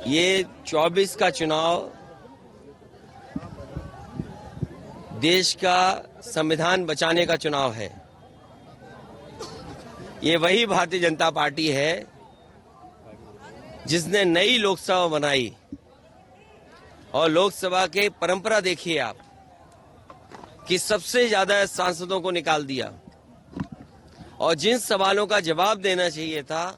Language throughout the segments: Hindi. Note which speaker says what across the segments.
Speaker 1: ये 24 का चुनाव देश का संविधान बचाने का चुनाव है। ये वही भारतीय जनता पार्टी है जिसने नई लोकसभा बनाई। और लोकसभा के परंपरा देखिए आप कि सबसे ज्यादा सांसदों को निकाल दिया और जिन सवालों का जवाब देना चाहिए था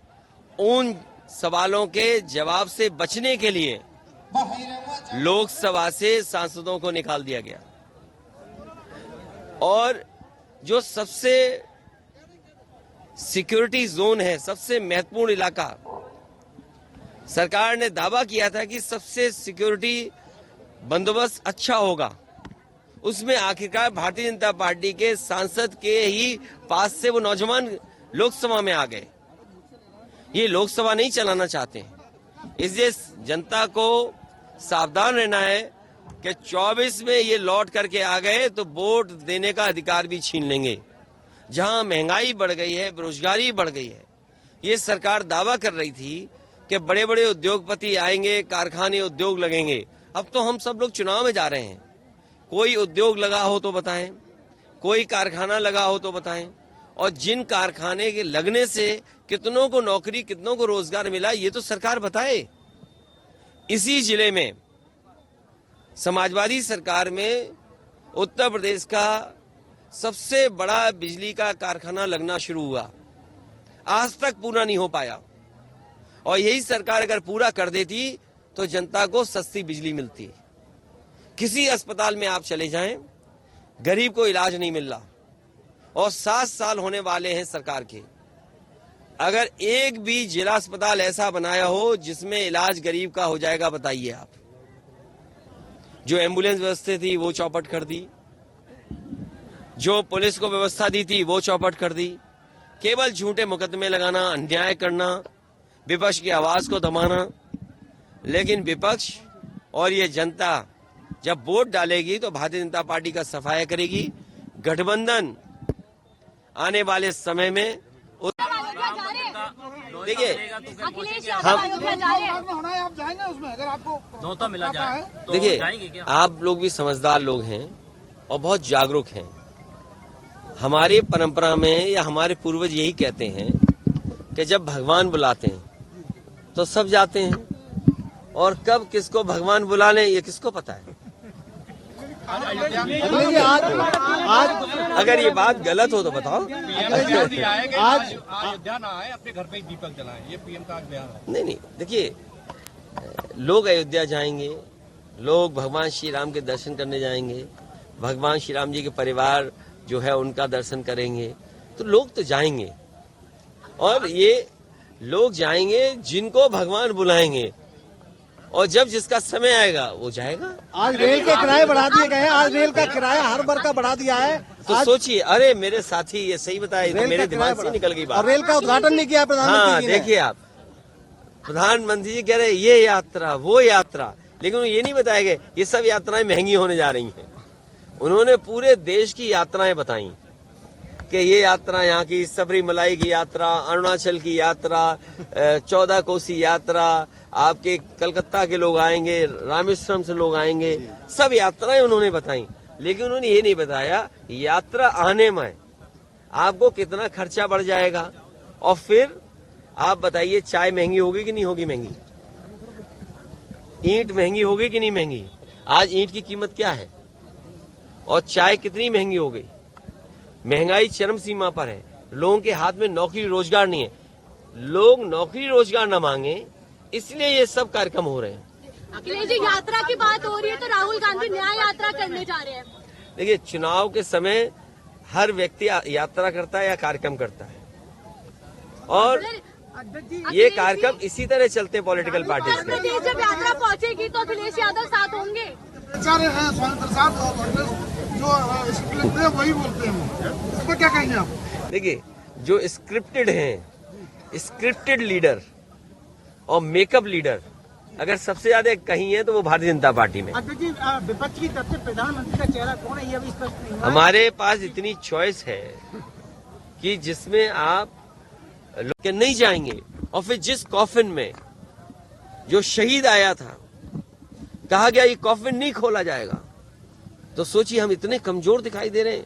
Speaker 1: उन सवालों के जवाब से बचने के लिए लोकसभा से सांसदों को निकाल दिया गया। और जो सबसे सिक्योरिटी जोन है, सबसे महत्वपूर्ण इलाका, सरकार ने दावा किया था कि सबसे सिक्योरिटी बंदोबस्त अच्छा होगा, उसमें आखिरकार भारतीय जनता पार्टी के सांसद के ही पास से वो नौजवान लोकसभा में आ गए। ये लोकसभा नहीं चलाना चाहते, इसलिए जनता को सावधान रहना है कि 24 में ये लौट करके आ गए तो वोट देने का अधिकार भी छीन लेंगे। जहां महंगाई बढ़ गई है, बेरोजगारी बढ़ गई है, ये सरकार दावा कर रही थी कि बड़े बड़े उद्योगपति आएंगे, कारखाने उद्योग लगेंगे। अब तो हम सब लोग चुनाव में जा रहे हैं। कोई उद्योग लगा हो तो बताएं, कोई कारखाना लगा हो तो बताएं, और जिन कारखाने के लगने से कितनों को नौकरी, कितनों को रोजगार मिला, ये तो सरकार बताए। इसी जिले में समाजवादी सरकार में उत्तर प्रदेश का सबसे बड़ा बिजली का कारखाना लगना शुरू हुआ, आज तक पूरा नहीं हो पाया। और यही सरकार अगर पूरा कर देती तो जनता को सस्ती बिजली मिलती। किसी अस्पताल में आप चले जाएं, गरीब को इलाज नहीं मिल रहा और 7 साल होने वाले हैं सरकार के। अगर एक भी जिला अस्पताल ऐसा बनाया हो जिसमें इलाज गरीब का हो जाएगा, बताइए आप। जो एम्बुलेंस व्यवस्था थी वो चौपट कर दी, जो पुलिस को व्यवस्था दी थी वो चौपट कर दी। केवल झूठे मुकदमे लगाना, अन्याय करना, विपक्ष की आवाज को दबाना। लेकिन विपक्ष और ये जनता जब वोट डालेगी तो भारतीय जनता पार्टी का सफाया करेगी। गठबंधन आने वाले समय में देखिए, देखिए आप लोग भी समझदार लोग हैं और बहुत जागरूक हैं। हमारी परंपरा में या हमारे पूर्वज यही कहते हैं कि जब भगवान बुलाते हैं तो सब जाते हैं, और कब किसको भगवान बुला लें ये किसको पता है। आज अगर ये बात गलत हो तो बताओ।
Speaker 2: आज अयोध्या ना आए, अपने घर पे ही दीपक जलाएं, ये पीएम का बयान है।
Speaker 1: नहीं, देखिए, लोग अयोध्या जाएंगे, लोग भगवान श्री राम के दर्शन करने जाएंगे, भगवान श्री राम जी के परिवार जो है उनका दर्शन करेंगे, तो लोग तो जाएंगे। और ये लोग जाएंगे जिनको भगवान बुलाएंगे, और जब जिसका समय आएगा वो जाएगा।
Speaker 3: आज रेल के किराए बढ़ा दिए गए हैं, आज रेल का किराया हर बार का बढ़ा दिया है।
Speaker 1: तो सोचिए, अरे मेरे साथी ये सही बताया, तो मेरे दिमाग से निकल गई बात।
Speaker 3: और रेल का उद्घाटन नहीं किया प्रधानमंत्री जी ने।
Speaker 1: देखिए आप, प्रधानमंत्री जी कह रहे ये यात्रा वो यात्रा, लेकिन ये नहीं बताया गया ये सब यात्राएं महंगी होने जा रही हैं। उन्होंने पूरे देश की यात्राएं बताई कि ये यात्रा यहाँ की सबरीमलाई की यात्रा, अरुणाचल की यात्रा, 14 कोसी यात्रा, आपके कलकत्ता के लोग आएंगे, रामेश्वरम से लोग आएंगे, सब यात्राएं उन्होंने बताई। लेकिन उन्होंने ये नहीं बताया यात्रा आने में आपको कितना खर्चा बढ़ जाएगा। और फिर आप बताइए, चाय महंगी होगी कि नहीं होगी महंगी, ईंट महंगी होगी कि नहीं महंगी। आज ईंट की कीमत क्या है और चाय कितनी महंगी हो गई। महंगाई चरम सीमा पर है, लोगों के हाथ में नौकरी रोजगार नहीं है। लोग नौकरी रोजगार न मांगे इसलिए ये सब कार्यक्रम हो रहे हैं।
Speaker 4: अखिलेश जी, यात्रा की बात हो रही है तो राहुल गांधी न्याय यात्रा करने जा रहे हैं।
Speaker 1: देखिए, चुनाव के समय हर व्यक्ति यात्रा करता है या कार्यक्रम करता है, और ये कार्यक्रम इसी तरह चलते हैं पॉलिटिकल पार्टीज के।
Speaker 4: जब यात्रा पहुंचेगी तो अखिलेश यादव साथ होंगे।
Speaker 3: जो वही बोलते हैं, उसको क्या कहेंगे आप?
Speaker 1: देखिए, जो स्क्रिप्टेड हैं, स्क्रिप्टेड लीडर और मेकअप लीडर अगर सबसे ज्यादा कहीं है तो वो भारतीय जनता पार्टी में।
Speaker 3: विपक्ष की तरफ से प्रधानमंत्री का चेहरा कौन है ये अभी स्पष्ट नहीं हुआ।
Speaker 1: हमारे पास इतनी चॉइस है कि जिसमें आप लोग नहीं जाएंगे, और फिर जिस कॉफिन में जो शहीद आया था, कहा गया ये कॉफिन नहीं खोला जाएगा, तो सोचिए हम इतने कमजोर दिखाई दे रहे हैं।